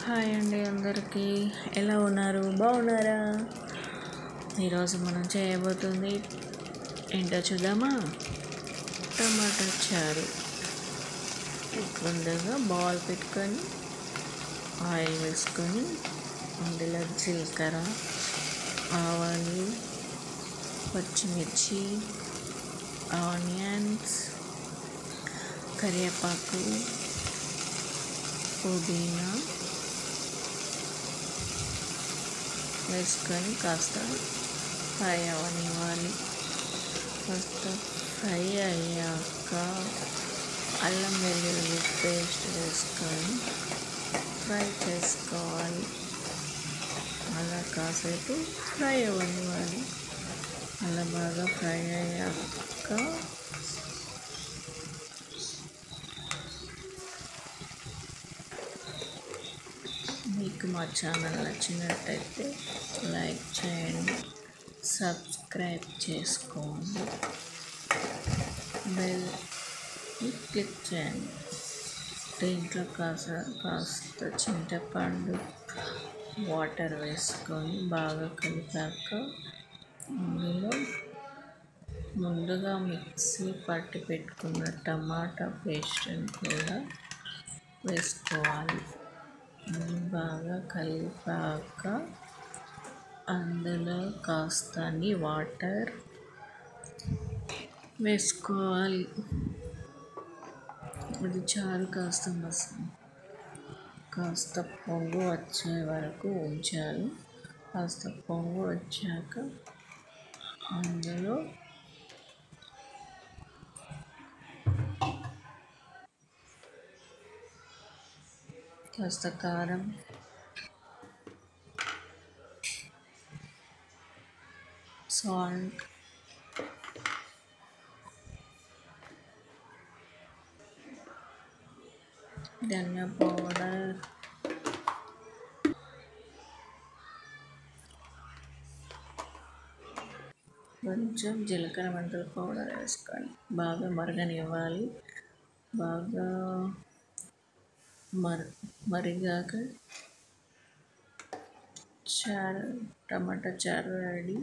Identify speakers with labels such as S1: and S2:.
S1: Hi అండి అందరికీ, ఎలా ఉన్నారు? బాగున్నారా? ఈరోజు మనం చేయబోతుంది ఏంటో చూద్దామా? టమాటా చారు. ముందుగా బౌల్ పెట్టుకొని ఆయిల్ వేసుకొని అందులో జీలకర్ర, ఆవాలు, పచ్చిమిర్చి, ఆనియన్స్, కరివేపాకు, పుదీనా వేసుకొని కాస్త ఫ్రై అవనివ్వాలి. కాస్త ఫ్రై అయ్యాక అల్లం వెల్లుల్లి పేస్ట్ వేసుకొని ఫ్రై చేసుకోవాలి. అలా కాసేపు ఫ్రై అవ్వనివ్వాలి. అలా బాగా ఫ్రై అయ్యాక మీకు మా ఛానల్ నచ్చినట్టయితే లైక్ చేయండి, సబ్స్క్రైబ్ చేసుకోండి, బెల్ క్లిక్ చేయండి. దీంట్లో కాస్త చింతపండు వాటర్ వేసుకొని బాగా కలిపాక అందులో ముందుగా మిక్సీ పట్టి పెట్టుకున్న టమాటా పేస్ట్ని కూడా వేసుకోవాలి. బాగా కలిపాక అందులో కాస్తని వాటర్ వేసుకోవాలి. అది చారు కాస్త పొంగు వచ్చే వరకు ఉంచాలి. కాస్త పొంగు వచ్చాక అందులో కాస్త కారం, సాల్ట్, ధనియా పౌడర్, కొంచెం జీలకర్ర మెంతుల పౌడర్ వేసుకొని బాగా మరగనివ్వాలి. బాగా మరిగాక టమాటా చారు రెడీ.